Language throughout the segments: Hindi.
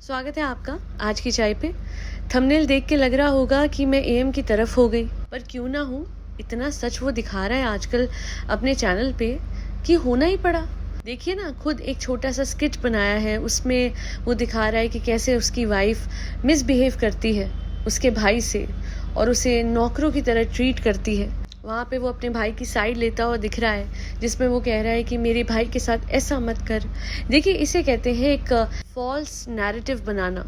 स्वागत है आपका आज की चाय पे। थंबनेल देख के लग रहा होगा कि मैं एएम की तरफ हो गई, पर क्यों ना हूँ। इतना सच वो दिखा रहा है आजकल अपने चैनल पे कि होना ही पड़ा। देखिए ना, खुद एक छोटा सा स्किट बनाया है, उसमें वो दिखा रहा है कि कैसे उसकी वाइफ मिसबिहेव करती है उसके भाई से और उसे नौकरों की तरह ट्रीट करती है। वहाँ पे वो अपने भाई की साइड लेता हुआ दिख रहा है, जिसमें वो कह रहा है कि मेरे भाई के साथ ऐसा मत कर। देखिए, इसे कहते हैं एक फॉल्स नैरेटिव बनाना।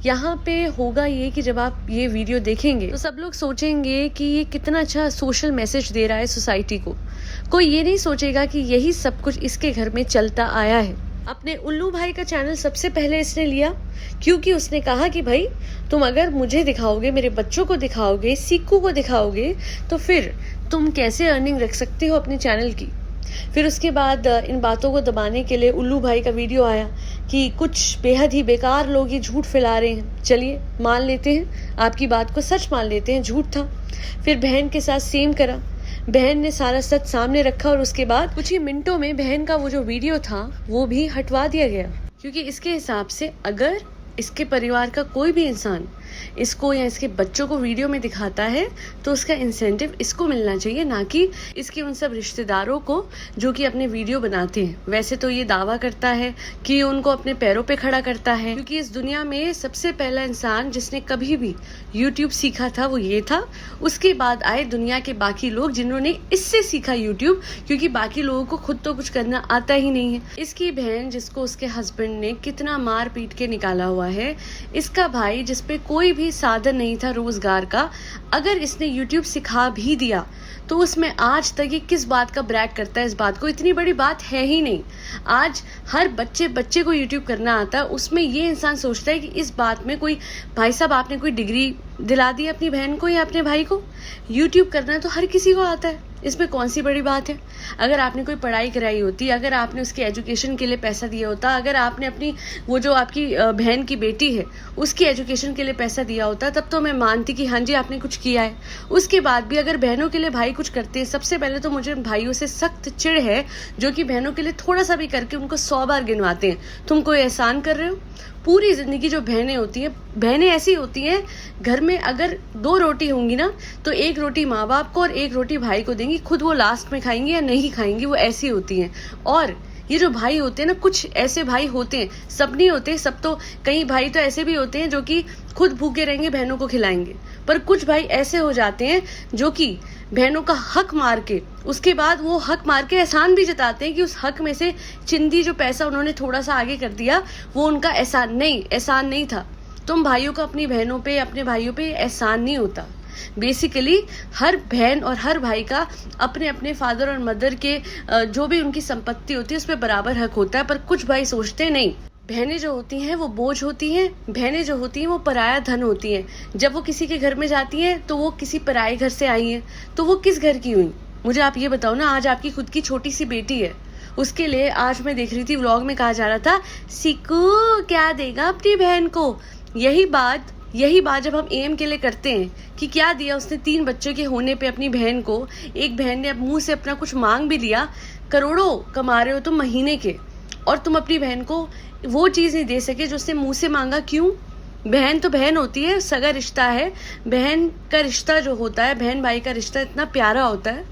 यहाँ पे होगा ये कि जब आप ये वीडियो देखेंगे तो सब लोग सोचेंगे कि ये कितना अच्छा सोशल मैसेज दे रहा है सोसाइटी को। कोई ये नहीं सोचेगा कि यही सब कुछ इसके घर में चलता आया है। अपने उल्लू भाई का चैनल सबसे पहले इसने लिया क्योंकि उसने कहा कि भाई तुम अगर मुझे दिखाओगे, मेरे बच्चों को दिखाओगे, सीकू को दिखाओगे, तो फिर तुम कैसे अर्निंग रख सकते हो अपने चैनल की। फिर उसके बाद इन बातों को दबाने के लिए उल्लू भाई का वीडियो आया कि कुछ बेहद ही बेकार लोग ये झूठ फैला रहे हैं। चलिए मान लेते हैं, आपकी बात को सच मान लेते हैं, झूठ था। फिर बहन के साथ सेम करा, बहन ने सारा सच सामने रखा और उसके बाद कुछ ही मिनटों में बहन का वो जो वीडियो था वो भी हटवा दिया गया। क्योंकि इसके हिसाब से अगर इसके परिवार का कोई भी इंसान इसको या इसके बच्चों को वीडियो में दिखाता है तो उसका इंसेंटिव इसको मिलना चाहिए, ना कि इसके उन सब रिश्तेदारों को जो कि अपने वीडियो बनाते हैं। वैसे तो ये दावा करता है कि उनको अपने पैरों पे खड़ा करता है, क्योंकि इस दुनिया में सबसे पहला इंसान जिसने कभी भी यूट्यूब सीखा था वो ये था। उसके बाद आए दुनिया के बाकी लोग जिन्होंने इससे सीखा यूट्यूब, क्योंकि बाकी लोगों को खुद तो कुछ करना आता ही नहीं है। इसकी बहन जिसको उसके हस्बैंड ने कितना मार पीट के निकाला हुआ है, इसका भाई जिसपे कोई भी साधन नहीं था रोजगार का, अगर इसने यूट्यूब सिखा भी दिया तो उसमें आज तक ये किस बात का ब्रैग करता है। इस बात को इतनी बड़ी बात है ही नहीं। आज हर बच्चे को यूट्यूब करना आता है, उसमें ये इंसान सोचता है कि इस बात में कोई भाई साहब आपने कोई डिग्री दिला दी अपनी बहन को या अपने भाई को। यूट्यूब करना तो हर किसी को आता है, इसमें कौन सी बड़ी बात है। अगर आपने कोई पढ़ाई कराई होती, अगर आपने उसके एजुकेशन के लिए पैसा दिया होता, अगर आपने अपनी वो जो आपकी बहन की बेटी है उसकी एजुकेशन के लिए पैसा दिया होता, तब तो मैं मानती कि हाँ जी आपने कुछ किया है। उसके बाद भी अगर बहनों के लिए भाई कुछ करते हैं, सबसे पहले तो मुझे भाइयों से सख्त चिढ़ है जो कि बहनों के लिए थोड़ा सा भी करके उनको 100 बार गिनवाते हैं। तुम कोई एहसान कर रहे हो। पूरी जिंदगी जो बहनें होती हैं, बहनें ऐसी होती हैं, घर में अगर 2 रोटी होंगी ना तो 1 रोटी माँ बाप को और 1 रोटी भाई को देंगी, खुद वो लास्ट में खाएंगी या नहीं खाएंगी, वो ऐसी होती हैं। और ये जो भाई होते हैं ना, कुछ ऐसे भाई होते हैं, सब नहीं होते, सब तो कई भाई तो ऐसे भी होते हैं जो कि खुद भूखे रहेंगे, बहनों को खिलाएंगे। पर कुछ भाई ऐसे हो जाते हैं जो कि बहनों का हक मार के उसके बाद वो हक मार के एहसान भी जताते हैं कि उस हक में से चिंदी जो पैसा उन्होंने थोड़ा सा आगे कर दिया वो उनका एहसान नहीं था। तुम भाइयों का अपनी बहनों पे, अपने भाइयों पे एहसान नहीं होता। बेसिकली हर बहन और हर भाई का अपने अपने फादर और मदर के जो भी उनकी संपत्ति होती है उस पर बराबर हक होता है। पर कुछ भाई सोचते नहीं, बहनें जो होती हैं वो बोझ होती हैं, बहनें जो होती हैं वो पराया धन होती हैं। जब वो किसी के घर में जाती हैं तो वो किसी पराये घर से आई हैं, तो वो किस घर की हुई। मुझे आप ये बताओ ना, आज आपकी खुद की छोटी सी बेटी है, उसके लिए आज मैं देख रही थी व्लॉग में कहा जा रहा था सीकू क्या देगा अपनी बहन को। यही बात जब हम एम के लिए करते हैं कि क्या दिया उसने 3 बच्चे के होने पे अपनी बहन को। एक बहन ने मुंह से अपना कुछ मांग भी लिया। करोड़ों कमा रहे हो तुम महीने के और तुम अपनी बहन को वो चीज नहीं दे सके जो उसने मुंह से मांगा। क्यों? बहन तो बहन होती है, सगा रिश्ता है। बहन का रिश्ता जो होता है, बहन भाई का रिश्ता इतना प्यारा होता है,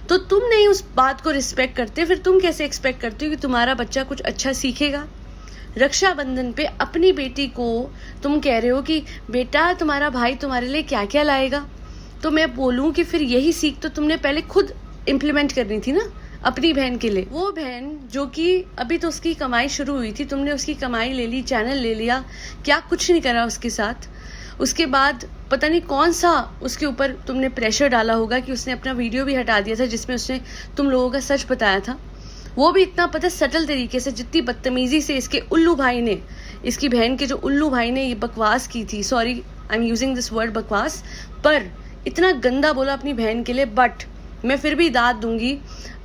तो तुम नहीं उस बात को रिस्पेक्ट करते, फिर तुम कैसे एक्सपेक्ट करते हो कि तुम्हारा बच्चा कुछ अच्छा सीखेगा। रक्षाबंधन पे अपनी बेटी को तुम कह रहे हो कि बेटा तुम्हारा भाई तुम्हारे लिए क्या क्या लाएगा, तो मैं बोलूं कि फिर यही सीख तो तुमने पहले खुद इम्प्लीमेंट करनी थी ना अपनी बहन के लिए। वो बहन जो कि अभी तो उसकी कमाई शुरू हुई थी, तुमने उसकी कमाई ले ली, चैनल ले लिया, क्या कुछ नहीं करा उसके साथ। उसके बाद पता नहीं कौन सा उसके ऊपर तुमने प्रेशर डाला होगा कि उसने अपना वीडियो भी हटा दिया था जिसमें उसने तुम लोगों का सच बताया था। वो भी इतना पता सटल तरीके से, जितनी बदतमीजी से इसके उल्लू भाई ने, इसकी बहन के जो उल्लू भाई ने ये बकवास की थी, sorry I am using this word बकवास, पर इतना गंदा बोला अपनी बहन के लिए। बट मैं फिर भी दाद दूंगी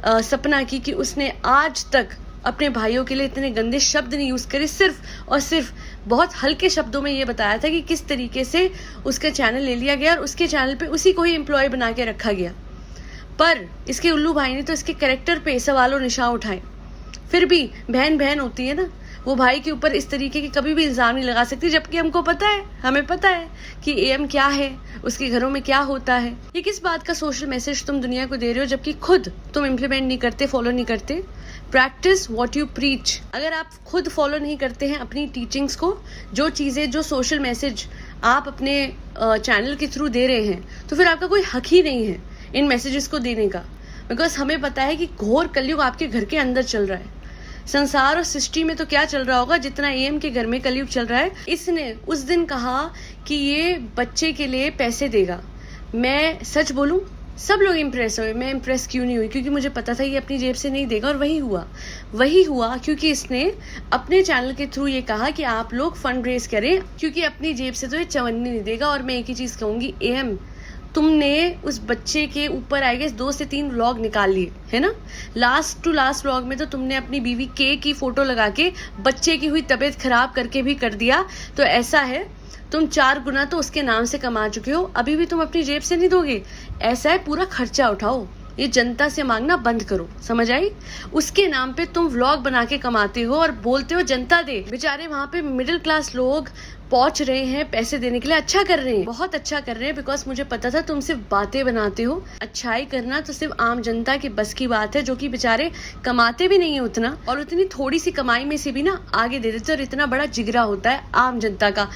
सपना की कि उसने आज तक अपने भाइयों के लिए इतने गंदे शब्द नहीं यूज करे। सिर्फ और सिर्फ बहुत हल्के शब्दों में ये बताया था कि किस तरीके से उसका चैनल ले लिया गया और उसके चैनल पे उसी को ही एम्प्लॉय बना के रखा गया। पर इसके उल्लू भाई ने तो इसके कैरेक्टर पे सवालों निशान उठाए। फिर भी बहन बहन होती है ना, वो भाई के ऊपर इस तरीके के कभी भी इल्ज़ाम नहीं लगा सकती, जबकि हमको पता है, हमें पता है कि एएम क्या है, उसके घरों में क्या होता है। ये किस बात का सोशल मैसेज तुम दुनिया को दे रहे हो जबकि खुद तुम इम्प्लीमेंट नहीं करते, फॉलो नहीं करते। Practice what you preach. अगर आप खुद फॉलो नहीं करते हैं अपनी टीचिंग्स को, जो चीज़ें, जो सोशल मैसेज आप अपने चैनल के थ्रू दे रहे हैं, तो फिर आपका कोई हक ही नहीं है इन मैसेजेस को देने का। बिकॉज हमें पता है कि घोर कलयुग आपके घर के अंदर चल रहा है। संसार और सृष्टि में तो क्या चल रहा होगा जितना एएम के घर में कलयुग चल रहा है। इसने उस दिन कहा कि ये बच्चे के लिए पैसे देगा। मैं सच बोलूं, सब लोग इम्प्रेस हुए, मैं इम्प्रेस क्यों नहीं हुई? क्योंकि मुझे पता था ये अपनी जेब से नहीं देगा, और वही हुआ क्योंकि इसने अपने चैनल के थ्रू ये कहा कि आप लोग फंड रेज करें, क्योंकि अपनी जेब से तो ये चवन्नी नहीं देगा। और मैं एक ही चीज कहूंगी, एएम तुमने उस बच्चे के ऊपर आई गेस 2 से 3 व्लॉग निकाल लिए है ना। लास्ट टू लास्ट व्लॉग में तो तुमने अपनी बीवी के की फोटो लगा के बच्चे की हुई तबीयत खराब करके भी कर दिया। तो ऐसा है, तुम 4 गुना तो उसके नाम से कमा चुके हो, अभी भी तुम अपनी जेब से नहीं दोगे। ऐसा है, पूरा खर्चा उठाओ, ये जनता से मांगना बंद करो, समझ आई? उसके नाम पे तुम व्लॉग बना के कमाते हो और बोलते हो जनता दे। बेचारे वहां पे मिडिल क्लास लोग पहुंच रहे हैं पैसे देने के लिए। अच्छा कर रहे हैं, बहुत अच्छा कर रहे हैं, बिकॉज मुझे पता था तुम सिर्फ बातें बनाते हो। अच्छाई करना तो सिर्फ आम जनता की बस की बात है, जो कि बेचारे कमाते भी नहीं है उतना, और उतनी थोड़ी सी कमाई में से भी ना आगे दे देते। और इतना बड़ा जिगरा होता है आम जनता का।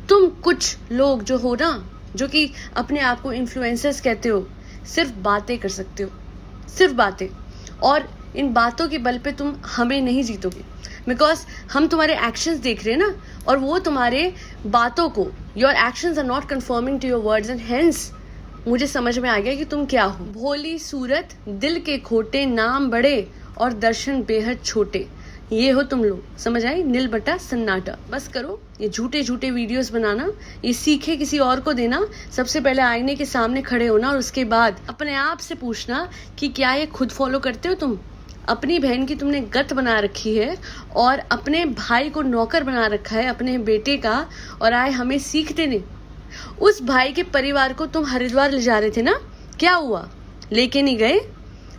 तुम कुछ लोग जो हो ना, जो कि अपने आप को इन्फ्लुएंसर्स कहते हो, सिर्फ बातें कर सकते हो, सिर्फ बातें। और इन बातों के बल पे तुम हमें नहीं जीतोगे, बिकॉज हम तुम्हारे एक्शंस देख रहे हैं ना, और वो तुम्हारे बातों को, your actions are not conforming to your words, and hence मुझे समझ में आ गया कि तुम क्या हो। भोली सूरत, दिल के खोटे, नाम बड़े और दर्शन बेहद छोटे, ये हो तुम लोग, समझ आई? नील बटा सन्नाटा। बस करो ये झूठे झूठे वीडियोस बनाना, ये सीखे किसी और को देना। सबसे पहले आईने के सामने खड़े होना, और उसके बाद अपने आप से पूछना कि क्या ये खुद फॉलो करते हो तुम? अपनी बहन की तुमने गत बना रखी है, और अपने भाई को नौकर बना रखा है अपने बेटे का, और आए हमें सीख देने। उस भाई के परिवार को तुम हरिद्वार ले जा रहे थे ना, क्या हुआ? लेके नहीं गए?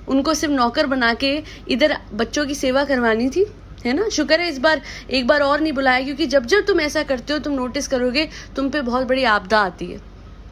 उनको सिर्फ नौकर बना के इधर बच्चों की सेवा करवानी थी, है ना। शुक्र है इस बार एक बार और नहीं बुलाया, क्योंकि जब जब तुम ऐसा करते हो तुम नोटिस करोगे तुम पे बहुत बड़ी आपदा आती है।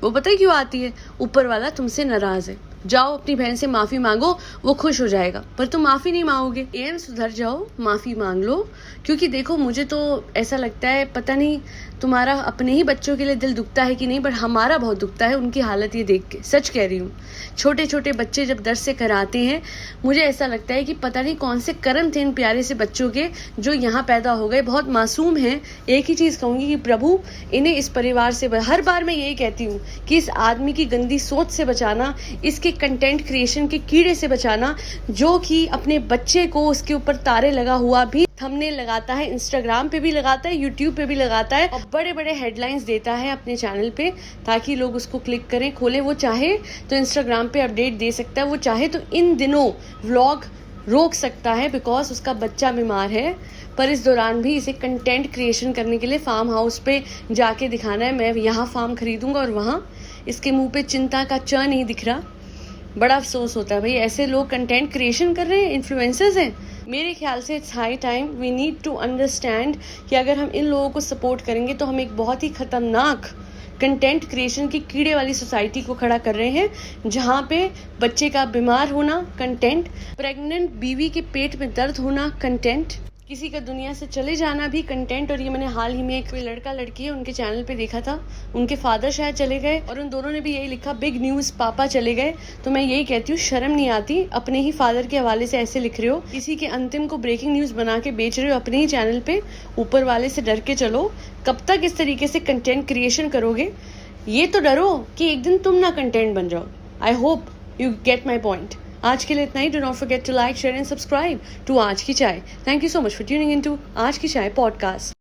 वो पता है क्यों आती है? ऊपर वाला तुमसे नाराज है। जाओ अपनी बहन से माफी मांगो, वो खुश हो जाएगा, पर तुम माफी नहीं मांगोगे। एएम सुधर जाओ, माफी मांग लो। क्योंकि देखो, मुझे तो ऐसा लगता है, पता नहीं तुम्हारा अपने ही बच्चों के लिए दिल दुखता है कि नहीं, बट हमारा बहुत दुखता है उनकी हालत ये देख के। सच कह रही हूँ, छोटे छोटे बच्चे जब दर्द से कराते हैं, मुझे ऐसा लगता है कि पता नहीं कौन से कर्म थे इन प्यारे से बच्चों के जो यहाँ पैदा हो गए। बहुत मासूम हैं। एक ही चीज कहूंगी कि प्रभु इन्हें इस परिवार से, हर बार मैं यही कहती हूँ कि इस आदमी की गंदी सोच से बचाना, इसके कंटेंट क्रिएशन के कीड़े से बचाना, जो कि अपने बच्चे को उसके ऊपर तारे लगा हुआ भी थंबनेल लगाता है, इंस्टाग्राम पे भी लगाता है, यूट्यूब पे भी लगाता है, और बड़े बड़े हेडलाइंस देता है अपने चैनल पे ताकि लोग उसको क्लिक करें, खोलें। वो चाहे तो इंस्टाग्राम पे अपडेट दे सकता है, वो चाहे तो इन दिनों व्लॉग रोक सकता है बिकॉज उसका बच्चा बीमार है, पर इस दौरान भी इसे कंटेंट क्रिएशन करने के लिए फार्म हाउस पे जाके दिखाना है, मैं यहाँ फार्म खरीदूंगा, और वहाँ इसके मुंह पे चिंता का च नहीं दिख रहा। बड़ा अफसोस होता है भाई, ऐसे लोग कंटेंट क्रिएशन कर रहे हैं, इन्फ्लुएंसर्स हैं। मेरे ख्याल से it's high time we need to understand कि अगर हम इन लोगों को सपोर्ट करेंगे तो हम एक बहुत ही खतरनाक कंटेंट क्रिएशन की कीड़े वाली सोसाइटी को खड़ा कर रहे हैं, जहाँ पे बच्चे का बीमार होना कंटेंट, प्रेग्नेंट बीवी के पेट में दर्द होना कंटेंट, किसी का दुनिया से चले जाना भी कंटेंट। और ये मैंने हाल ही में एक कोई लड़का लड़की है उनके चैनल पे देखा था, उनके फादर शायद चले गए और उन दोनों ने भी यही लिखा, बिग न्यूज, पापा चले गए। तो मैं यही कहती हूँ, शर्म नहीं आती? अपने ही फादर के हवाले से ऐसे लिख रहे हो, किसी के अंतिम को ब्रेकिंग न्यूज बना के बेच रहे हो अपने ही चैनल पे। ऊपर वाले से डर के चलो। कब तक इस तरीके से कंटेंट क्रिएशन करोगे? ये तो डरो कि एक दिन तुम ना कंटेंट बन जाओ। I hope you get my point. आज के लिए इतना ही। Do not forget to like, share and subscribe to Aaj Ki Chai. Thank you so much for tuning in to Aaj Ki चाय पॉडकास्ट।